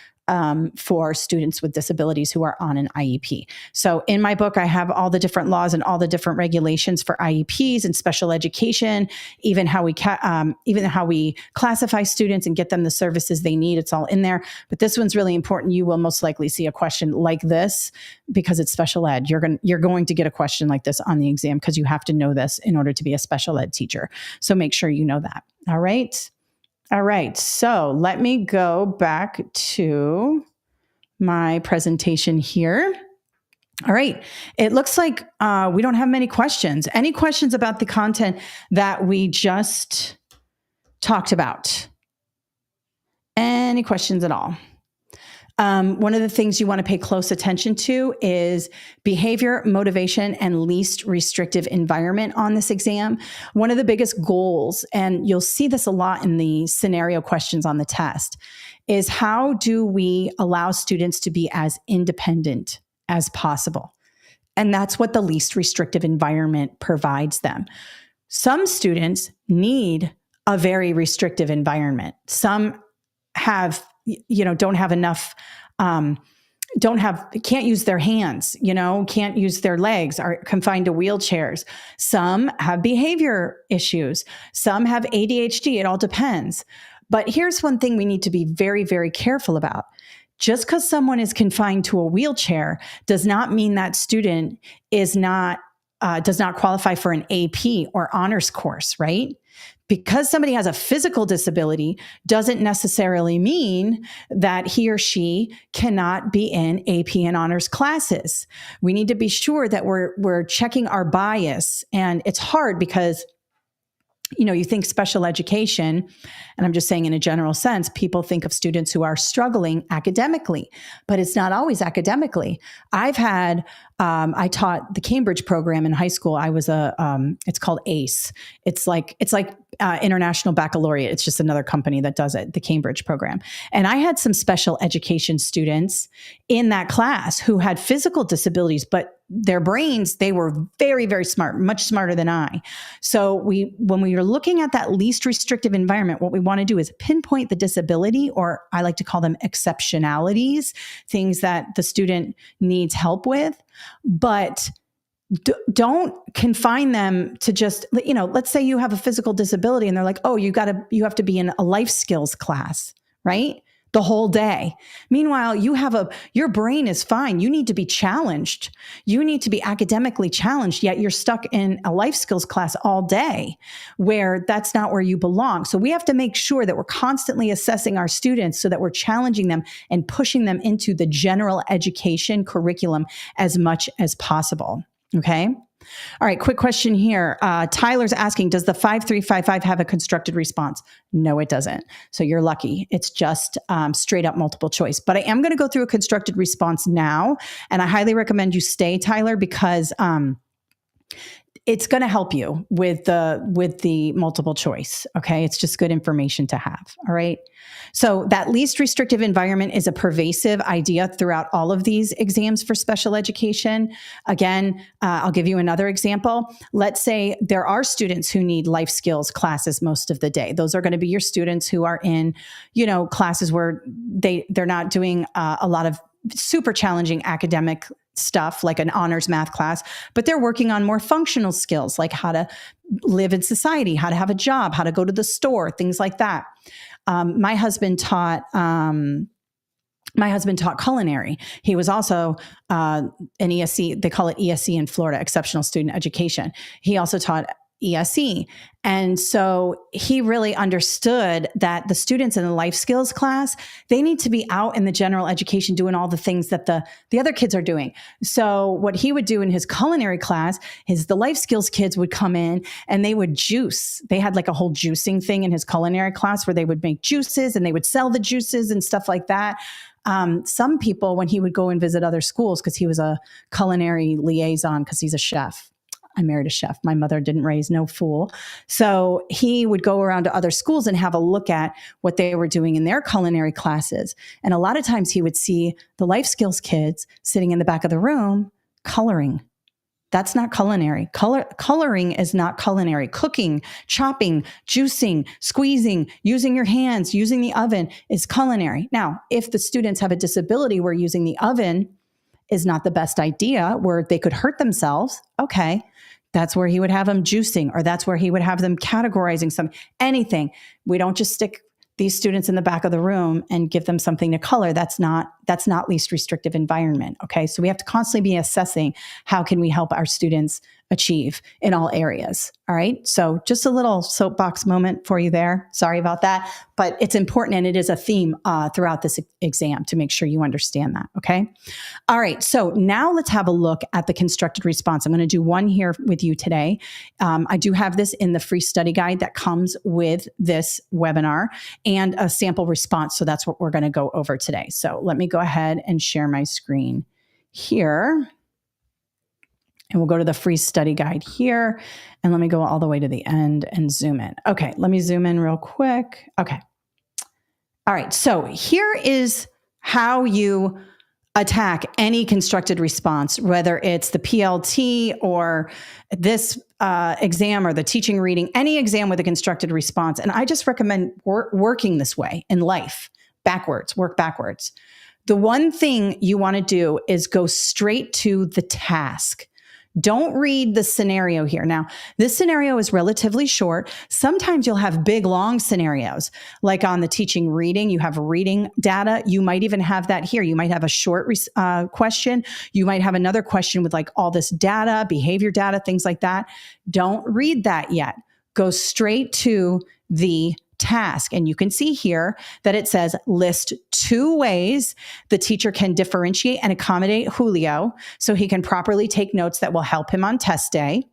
for students with disabilities who are on an IEP. So in my book, I have all the different laws and all the different regulations for IEPs and special education, even how we classify students and get them the services they need. It's all in there. But this one's really important. You will most likely see a question like this because it's special ed. You're going to get a question like this on the exam because you have to know this in order to be a special ed teacher. So make sure you know that. All right. All right, so let me go back to my presentation here. All right, it looks like we don't have many questions. Any questions about the content that we just talked about? Any questions at all? One of the things you want to pay close attention to is behavior, motivation, and least restrictive environment on this exam. One of the biggest goals, and you'll see this a lot in the scenario questions on the test, is how do we allow students to be as independent as possible? And that's what the least restrictive environment provides them. Some students need a very restrictive environment. Some have, don't have enough, can't use their hands, can't use their legs, are confined to wheelchairs. Some have behavior issues. Some have ADHD. It all depends. But here's one thing we need to be very, very careful about. Just because someone is confined to a wheelchair does not mean that student does not qualify for an AP or honors course, right? Because somebody has a physical disability doesn't necessarily mean that he or she cannot be in AP and honors classes. We need to be sure that we're checking our bias. And it's hard because you think special education, and I'm just saying in a general sense, people think of students who are struggling academically, but it's not always academically. I taught the Cambridge program in high school. I was it's called ACE. It's like International Baccalaureate. It's just another company that does it, the Cambridge program. And I had some special education students in that class who had physical disabilities, but their brains, they were very, very smart, much smarter than I. So when we are looking at that least restrictive environment, what we want to do is pinpoint the disability, or I like to call them exceptionalities, things that the student needs help with, but don't confine them to just, let's say you have a physical disability and they're like, oh, you have to be in a life skills class, right? The whole day. Meanwhile, your brain is fine. You need to be challenged. You need to be academically challenged, yet you're stuck in a life skills class all day where that's not where you belong. So we have to make sure that we're constantly assessing our students so that we're challenging them and pushing them into the general education curriculum as much as possible. Okay. All right. Quick question here. Tyler's asking, does the 5355 have a constructed response? No, it doesn't. So you're lucky. It's just straight up multiple choice. But I am going to go through a constructed response now. And I highly recommend you stay, Tyler, because it's going to help you with the multiple choice. Okay. It's just good information to have. All right. So that least restrictive environment is a pervasive idea throughout all of these exams for special education. Again, I'll give you another example. Let's say there are students who need life skills classes most of the day. Those are going to be your students who are in, classes where they're not doing a lot of super challenging academic stuff like an honors math class, but they're working on more functional skills like how to live in society, how to have a job, how to go to the store, things like that. My husband taught culinary. He was also an ESC. They call it ESC in Florida, Exceptional Student Education. He also taught ESE. And so he really understood that the students in the life skills class, they need to be out in the general education doing all the things that the other kids are doing. So what he would do in his culinary class is the life skills kids would come in and they would juice. They had like a whole juicing thing in his culinary class where they would make juices and they would sell the juices and stuff like that. Some people, when he would go and visit other schools, because he was a culinary liaison, because he's a chef. I married a chef. My mother didn't raise no fool. So he would go around to other schools and have a look at what they were doing in their culinary classes. And a lot of times he would see the life skills kids sitting in the back of the room coloring. That's not culinary. Coloring is not culinary. Cooking, chopping, juicing, squeezing, using your hands, using the oven is culinary. Now, if the students have a disability where using the oven is not the best idea, where they could hurt themselves, okay, that's where he would have them juicing, or that's where he would have them categorizing anything. We don't just stick these students in the back of the room and give them something to color. That's not least restrictive environment. Okay. So we have to constantly be assessing how can we help our students achieve in all areas. All right. So just a little soapbox moment for you there. Sorry about that, but it's important. And it is a theme throughout this exam to make sure you understand that. Okay. All right. So now let's have a look at the constructed response. I'm going to do one here with you today. I do have this in the free study guide that comes with this webinar and a sample response. So that's what we're going to go over today. So let me go ahead and share my screen here. And we'll go to the free study guide here. And let me go all the way to the end and zoom in. Okay, let me zoom in real quick. Okay. All right. So here is how you attack any constructed response, whether it's the PLT or this exam or the teaching reading, any exam with a constructed response. And I just recommend working this way in life, backwards, work backwards. The one thing you want to do is go straight to the task. Don't read the scenario here. Now, this scenario is relatively short. Sometimes you'll have big, long scenarios, like on the teaching reading, you have reading data. You might even have that here. You might have a short question. You might have another question with like all this data, behavior data, things like that. Don't read that yet. Go straight to the task. And you can see here that it says list 2 ways the teacher can differentiate and accommodate Julio so he can properly take notes that will help him on test day.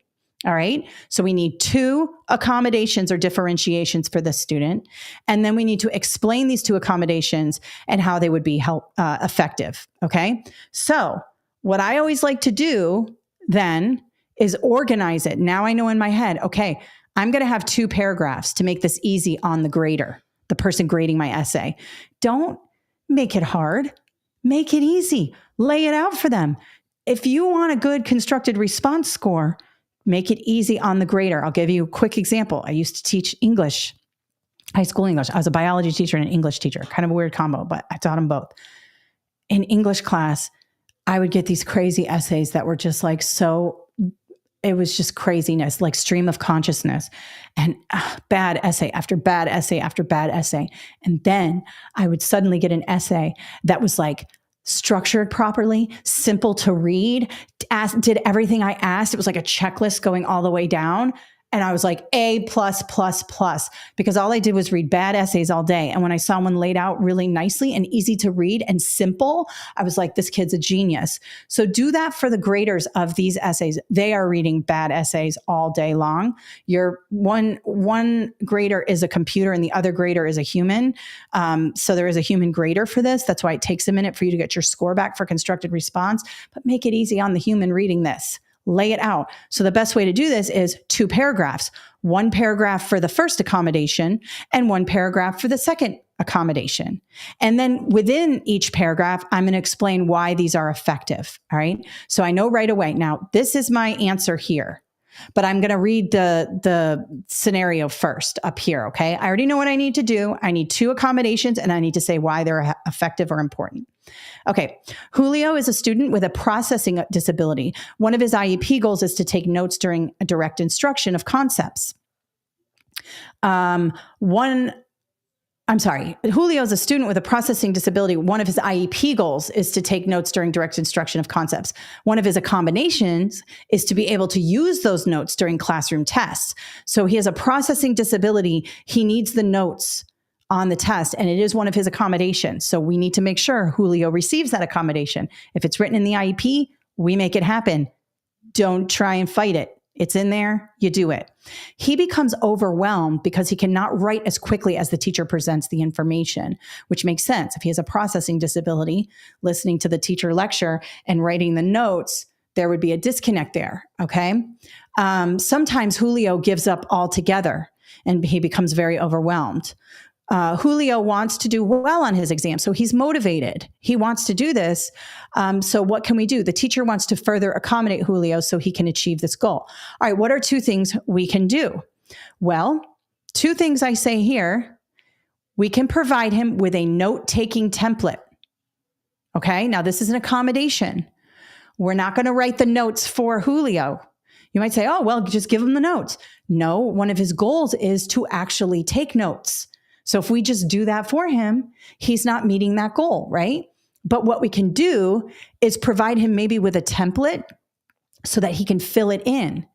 All right. So we need 2 accommodations or differentiations for the student. And then we need to explain these 2 accommodations and how they would be effective. Okay. So what I always like to do then is organize it. Now I know in my head, okay, I'm going to have 2 paragraphs to make this easy on the grader, the person grading my essay. Don't make it hard. Make it easy. Lay it out for them. If you want a good constructed response score, make it easy on the grader. I'll give you a quick example. I used to teach English, high school English. I was a biology teacher and an English teacher, kind of a weird combo, but I taught them both. In English class, I would get these crazy essays that were just like it was just craziness, like stream of consciousness and bad essay after bad essay after bad essay. And then I would suddenly get an essay that was like structured properly, simple to read, did everything I asked. It was like a checklist going all the way down. And I was like A+++, because all I did was read bad essays all day. And when I saw one laid out really nicely and easy to read and simple, I was like, this kid's a genius. So do that for the graders of these essays. They are reading bad essays all day long. Your one grader is a computer and the other grader is a human. So there is a human grader for this. That's why it takes a minute for you to get your score back for constructed response, but make it easy on the human reading this. Lay it out. So the best way to do this is 2 paragraphs, 1 paragraph for the first accommodation and 1 paragraph for the second accommodation. And then within each paragraph, I'm going to explain why these are effective. All right. So I know right away. Now, this is my answer here, but I'm going to read the scenario first up here. Okay. I already know what I need to do. I need 2 accommodations and I need to say why they're effective or important. Okay. Julio is a student with a processing disability. One of his IEP goals is to take notes during a direct instruction of concepts. Julio is a student with a processing disability. One of his IEP goals is to take notes during direct instruction of concepts. One of his accommodations is to be able to use those notes during classroom tests. So he has a processing disability. He needs the notes on the test, and it is one of his accommodations. So we need to make sure Julio receives that accommodation. If it's written in the IEP, we make it happen. Don't try and fight it. It's in there, you do it. He becomes overwhelmed because he cannot write as quickly as the teacher presents the information, which makes sense. If he has a processing disability, listening to the teacher lecture and writing the notes, there would be a disconnect there, okay? Sometimes Julio gives up altogether and he becomes very overwhelmed. Julio wants to do well on his exam, so he's motivated. He wants to do this. So what can we do? The teacher wants to further accommodate Julio so he can achieve this goal. All right, what are 2 things we can do? Well, 2 things I say here. We can provide him with a note-taking template. Okay, now this is an accommodation. We're not going to write the notes for Julio. You might say, oh, well, just give him the notes. No, one of his goals is to actually take notes. So if we just do that for him, he's not meeting that goal, right? But what we can do is provide him maybe with a template so that he can fill it in.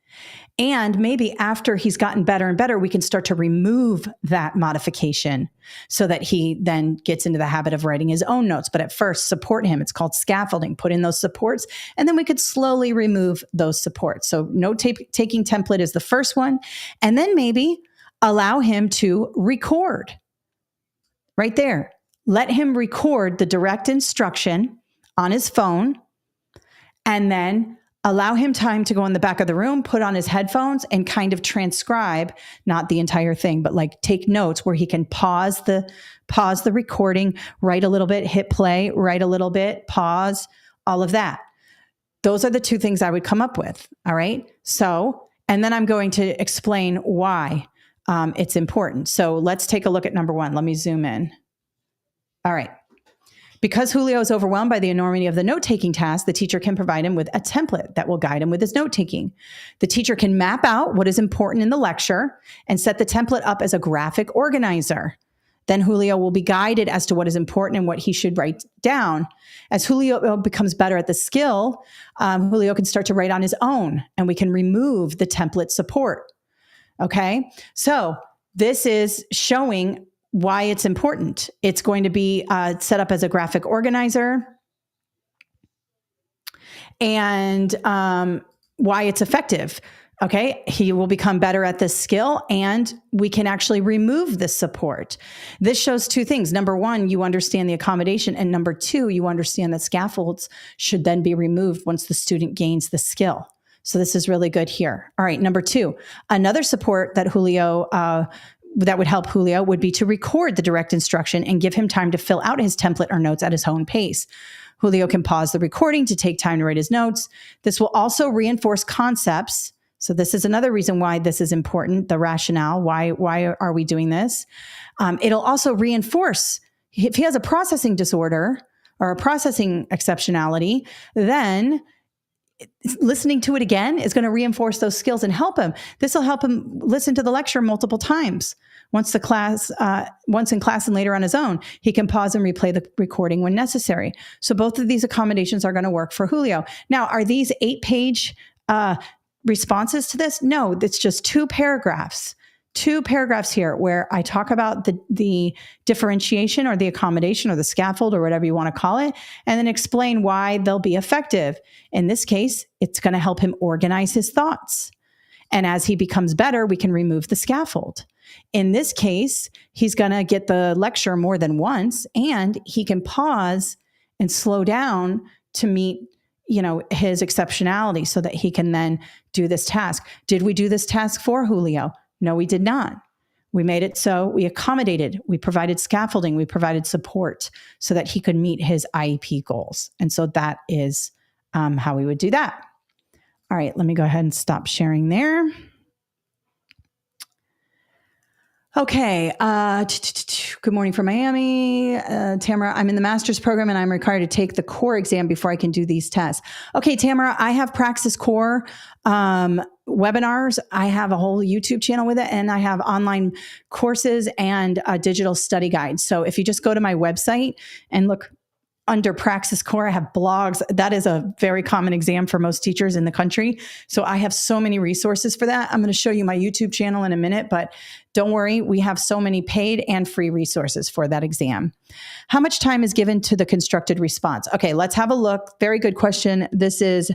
And maybe after he's gotten better and better, we can start to remove that modification so that he then gets into the habit of writing his own notes. But at first, support him. It's called scaffolding. Put in those supports, and then we could slowly remove those supports. So note-taking template is the first one. And then maybe allow him to record. Right there. Let him record the direct instruction on his phone and then Allow him time to go in the back of the room, put on his headphones, and kind of transcribe, not the entire thing, but like take notes where he can pause the recording, write a little bit, hit play, write a little bit, pause, all of that. Those are the two things I would come up with. All right. So, and then I'm going to explain why it's important. So let's take a look at number one. Let me zoom in. All right. Because Julio is overwhelmed by the enormity of the note-taking task, the teacher can provide him with a template that will guide him with his note-taking. The teacher can map out what is important in the lecture and set the template up as a graphic organizer. Then Julio will be guided as to what is important and what he should write down. As Julio becomes better at the skill, Julio can start to write on his own, and we can remove the template support. Okay, so this is showing why it's important. It's going to be set up as a graphic organizer, and why it's effective. Okay, he will become better at this skill, and we can actually remove the support. This shows two things. Number one, you understand the accommodation, and number two, you understand that scaffolds should then be removed once the student gains the skill. So this is really good here. All right, number two, another support that that would help Julio would be to record the direct instruction and give him time to fill out his template or notes at his own pace. Julio can pause the recording to take time to write his notes. This will also reinforce concepts. So this is another reason why this is important, the rationale. Why are we doing this? It'll also reinforce, if he has a processing disorder or a processing exceptionality, then listening to it again is going to reinforce those skills and help him. This will help him listen to the lecture multiple times. Once in class and later on his own, he can pause and replay the recording when necessary. So both of these accommodations are going to work for Julio. Now, are these 8-page responses to this? No, it's just 2 paragraphs. 2 paragraphs here where I talk about the differentiation or the accommodation or the scaffold or whatever you want to call it, and then explain why they'll be effective. In this case, it's going to help him organize his thoughts. And as he becomes better, we can remove the scaffold. In this case, he's going to get the lecture more than once, and he can pause and slow down to meet his exceptionality so that he can then do this task. Did we do this task for Julio? No, we did not. We made it so we accommodated, we provided scaffolding, we provided support so that he could meet his IEP goals. And so that is how we would do that. All right, let me go ahead and stop sharing there. Okay. Good morning from Miami. Tamara, I'm in the master's program and I'm required to take the core exam before I can do these tests. Okay, Tamara, I have Praxis core webinars. I have a whole YouTube channel with it, and I have online courses and a digital study guide. So if you just go to my website and look under Praxis Core, I have blogs. That is a very common exam for most teachers in the country. So I have so many resources for that. I'm going to show you my YouTube channel in a minute, but don't worry, we have so many paid and free resources for that exam. How much time is given to the constructed response? Okay, let's have a look. Very good question. This is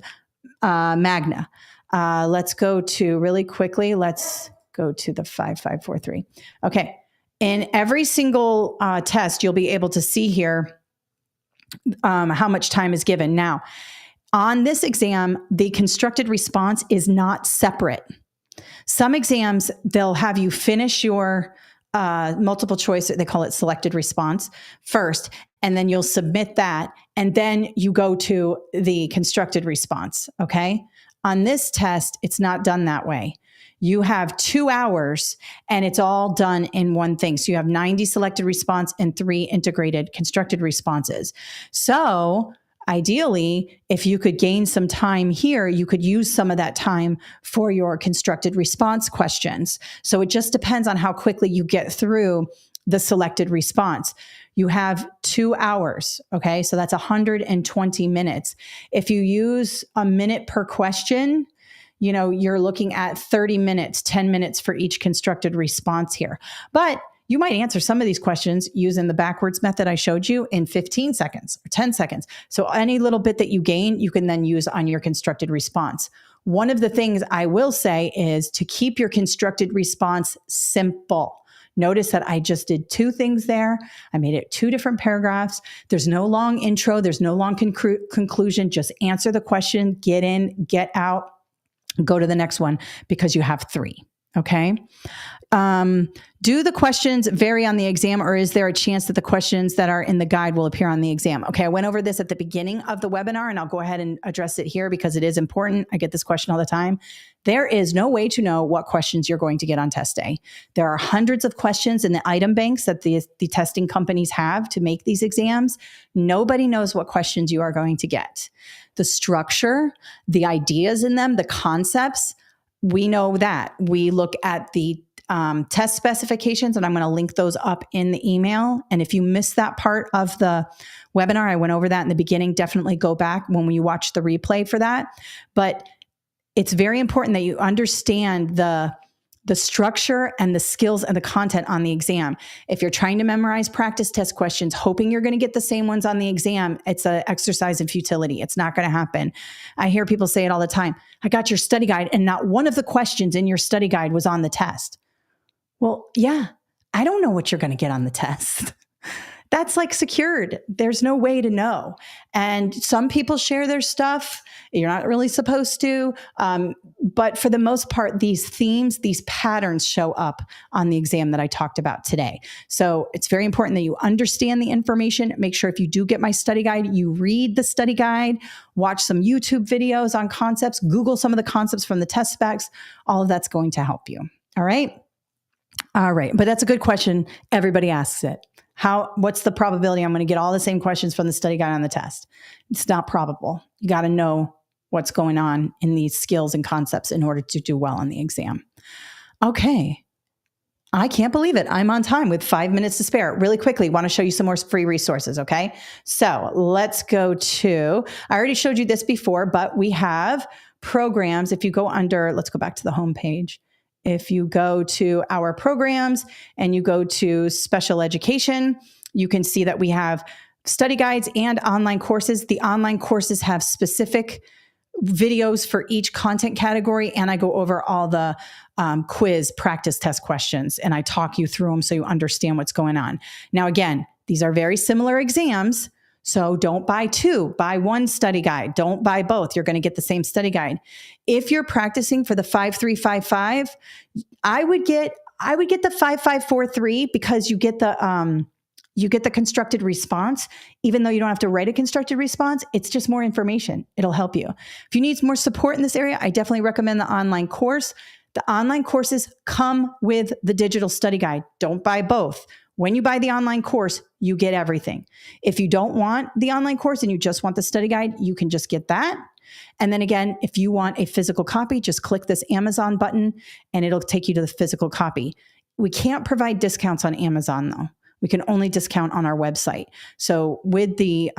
Magna. Let's go to really quickly. Let's go to the 5543. Okay. In every single test, you'll be able to see here how much time is given. Now, on this exam, the constructed response is not separate. Some exams, they'll have you finish your multiple choice, they call it selected response first, and then you'll submit that, and then you go to the constructed response, okay? On this test, it's not done that way. You have 2 hours and it's all done in one thing. So you have 90 selected response and 3 integrated constructed responses. So ideally, if you could gain some time here, you could use some of that time for your constructed response questions. So it just depends on how quickly you get through the selected response. You have 2 hours, okay? So that's 120 minutes. If you use a minute per question, you're looking at 30 minutes, 10 minutes for each constructed response here. But you might answer some of these questions using the backwards method I showed you in 15 seconds or 10 seconds. So any little bit that you gain, you can then use on your constructed response. One of the things I will say is to keep your constructed response simple. Notice that I just did 2 things there. I made it 2 different paragraphs. There's no long intro. There's no long conclusion. Just answer the question, get in, get out, go to the next one, because you have 3. Okay. Do the questions vary on the exam, or is there a chance that the questions that are in the guide will appear on the exam? Okay, I went over this at the beginning of the webinar, and I'll go ahead and address it here because it is important. I get this question all the time. There is no way to know what questions you're going to get on test day. There are hundreds of questions in the item banks that the testing companies have to make these exams. Nobody knows what questions you are going to get. The structure, the ideas in them, the concepts, we know that. We look at the test specifications, and I'm going to link those up in the email. And if you missed that part of the webinar, I went over that in the beginning. Definitely go back when you watch the replay for that. But it's very important that you understand the structure and the skills and the content on the exam. If you're trying to memorize practice test questions, hoping you're going to get the same ones on the exam, it's an exercise in futility. It's not going to happen. I hear people say it all the time. I got your study guide and not one of the questions in your study guide was on the test. Well, yeah, I don't know what you're going to get on the test. That's like secured. There's no way to know. And some people share their stuff. You're not really supposed to. But for the most part, these themes, these patterns show up on the exam that I talked about today. So it's very important that you understand the information. Make sure if you do get my study guide, you read the study guide, watch some YouTube videos on concepts, Google some of the concepts from the test specs. All of that's going to help you. All right. All right. But that's a good question. Everybody asks it. What's the probability I'm going to get all the same questions from the study guide on the test? It's not probable. You got to know what's going on in these skills and concepts in order to do well on the exam. Okay. I can't believe it. I'm on time with 5 minutes to spare. Really quickly, want to show you some more free resources, okay? So let's go to, I already showed you this before, but we have programs. If you go under, let's go back to the home page. If you go to our programs and you go to special education, you can see that we have study guides and online courses. The online courses have specific videos for each content category, and I go over all the quiz practice test questions, and I talk you through them so you understand what's going on. Now, again, these are very similar exams, so don't buy 2, buy 1 study guide. Don't buy both. You're going to get the same study guide. If you're practicing for the 5355, I would get the 5543 because you get the constructed response. Even though you don't have to write a constructed response, it's just more information. It'll help you. If you need more support in this area, I definitely recommend the online course. The online courses come with the digital study guide. Don't buy both. When you buy the online course, you get everything. If you don't want the online course and you just want the study guide, you can just get that. And then again, if you want a physical copy, just click this Amazon button and it'll take you to the physical copy. We can't provide discounts on Amazon though. We can only discount on our website. So with the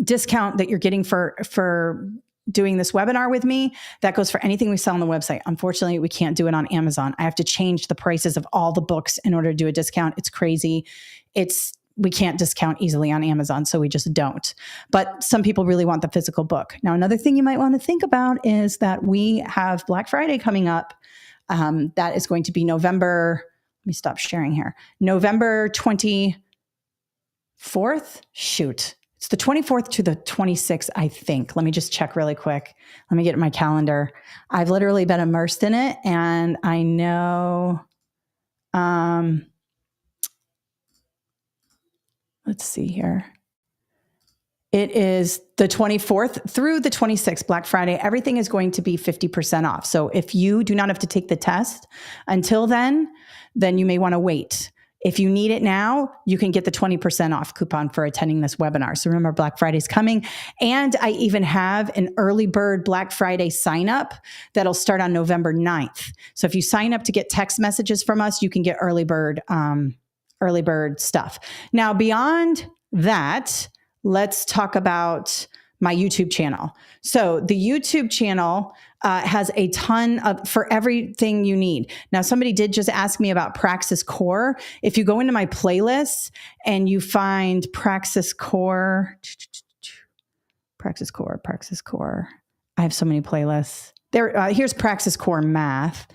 discount that you're getting for doing this webinar with me, that goes for anything we sell on the website. Unfortunately, we can't do it on Amazon. I have to change the prices of all the books in order to do a discount. It's crazy. We can't discount easily on Amazon, so we just don't. But some people really want the physical book. Now, another thing you might want to think about is that we have Black Friday coming up. That is going to be November. Let me stop sharing here. November 24th. Shoot. It's the 24th to the 26th, I think. Let me just check really quick. Let me get my calendar. I've literally been immersed in it, and I know, let's see here. It is the 24th through the 26th, Black Friday. Everything is going to be 50% off. So if you do not have to take the test until then you may want to wait. If you need it now, you can get the 20% off coupon for attending this webinar. So remember, Black Friday is coming. And I even have an early bird Black Friday sign up that'll start on November 9th. So if you sign up to get text messages from us, you can get early bird stuff. Now, beyond that, let's talk about my YouTube channel. So the YouTube channel has a ton for everything you need. Now, somebody did just ask me about Praxis Core. If you go into my playlists and you find Praxis Core, I have so many playlists. Here's Praxis Core Math,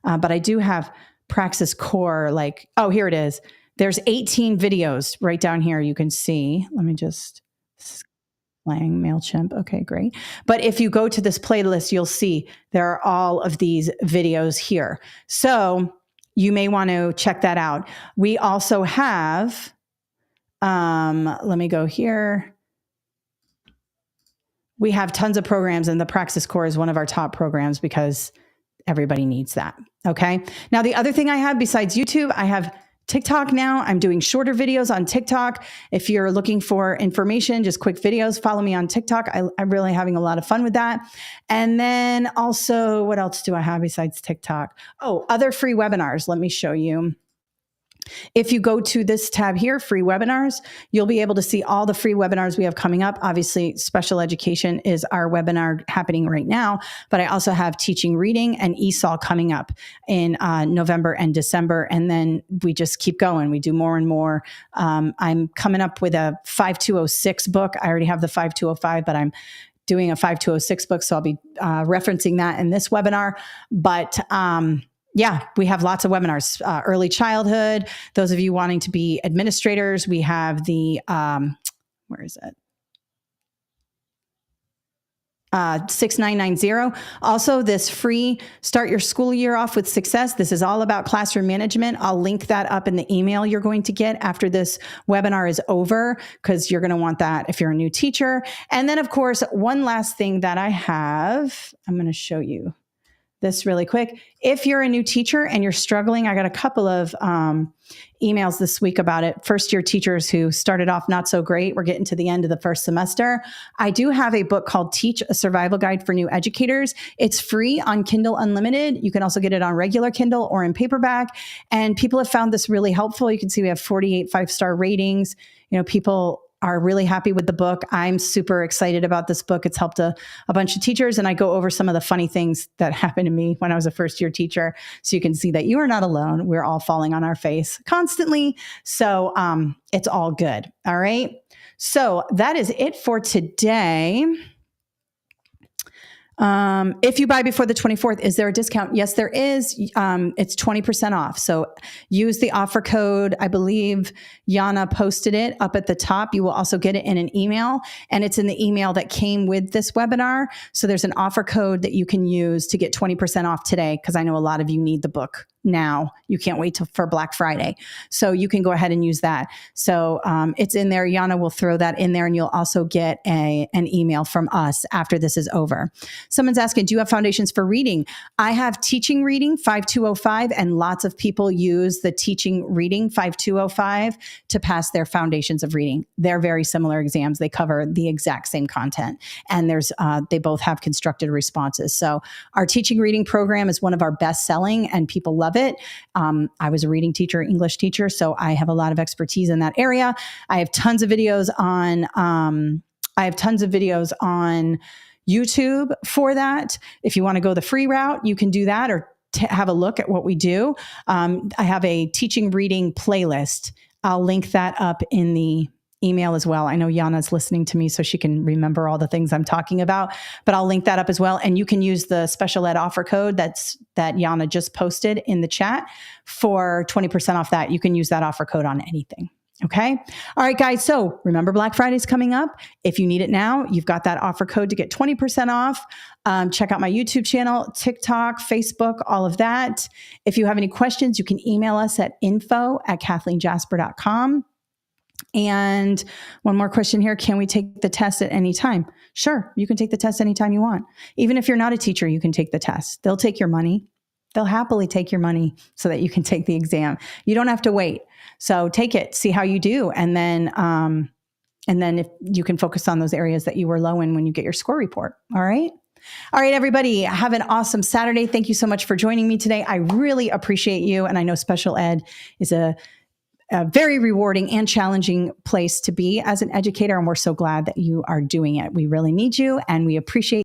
but I do have Praxis core, like, oh, here it is. There's 18 videos right down here. You can see, let me just Lang MailChimp. Okay, great. But if you go to this playlist, you'll see there are all of these videos here. So you may want to check that out. We also have, let me go here. We have tons of programs, and the Praxis Core is one of our top programs because everybody needs that. Okay. Now, the other thing I have besides YouTube, I have TikTok now. I'm doing shorter videos on TikTok. If you're looking for information, just quick videos, follow me on TikTok. I'm really having a lot of fun with that. And then also, what else do I have besides TikTok? Oh, other free webinars. Let me show you. If you go to this tab here, free webinars, you'll be able to see all the free webinars we have coming up. Obviously, special education is our webinar happening right now, but I also have teaching reading and ESOL coming up in November and December. And then we just keep going. We do more and more. I'm coming up with a 5206 book. I already have the 5205, but I'm doing a 5206 book. So I'll be referencing that in this webinar. But yeah, we have lots of webinars, early childhood. Those of you wanting to be administrators, we have the, where is it? 6990. Also, this free Start Your School Year Off with Success. This is all about classroom management. I'll link that up in the email you're going to get after this webinar is over, because you're going to want that if you're a new teacher. And then, of course, one last thing that I have, I'm going to show you this really quick. If you're a new teacher and you're struggling, I got a couple of emails this week about it. First year teachers who started off not so great. We're getting to the end of the first semester. I do have a book called Teach, a Survival Guide for New Educators. It's free on Kindle Unlimited. You can also get it on regular Kindle or in paperback. And people have found this really helpful. You can see we have 48 5-star ratings. You know, people are really happy with the book. I'm super excited about this book. It's helped a bunch of teachers, and I go over some of the funny things that happened to me when I was a first-year teacher, so you can see that you are not alone. We're all falling on our face constantly, so it's all good. All right, so that is it for today. If you buy before the 24th, is there a discount? Yes, there is. It's 20% off. So use the offer code. I believe Yana posted it up at the top. You will also get it in an email, and it's in the email that came with this webinar. So there's an offer code that you can use to get 20% off today, because I know a lot of you need the book now. You can't wait for Black Friday. So you can go ahead and use that. So it's in there. Yana will throw that in there, and you'll also get an email from us after this is over. Someone's asking, do you have foundations for reading? I have teaching reading 5205, and lots of people use the teaching reading 5205 to pass their foundations of reading. They're very similar exams. They cover the exact same content, and they both have constructed responses. So our teaching reading program is one of our best selling, and people love it. I was a reading teacher, English teacher, so I have a lot of expertise in that area. I have tons of videos on YouTube for that. If you want to go the free route, you can do that, or have a look at what we do. I have a teaching reading playlist. I'll link that up in the email as well. I know Yana's listening to me, so she can remember all the things I'm talking about, but I'll link that up as well. And you can use the special ed offer code that Yana just posted in the chat for 20% off that. You can use that offer code on anything. Okay. All right, guys. So remember, Black Friday's coming up. If you need it now, you've got that offer code to get 20% off. Check out my YouTube channel, TikTok, Facebook, all of that. If you have any questions, you can email us at info@kathleenjasper.com. And one more question here. Can we take the test at any time? Sure. You can take the test anytime you want. Even if you're not a teacher, you can take the test. They'll take your money. They'll happily take your money so that you can take the exam. You don't have to wait. So take it, see how you do. And then if you can focus on those areas that you were low in when you get your score report. All right. All right, everybody, have an awesome Saturday. Thank you so much for joining me today. I really appreciate you. And I know special ed is a very rewarding and challenging place to be as an educator. And we're so glad that you are doing it. We really need you, and we appreciate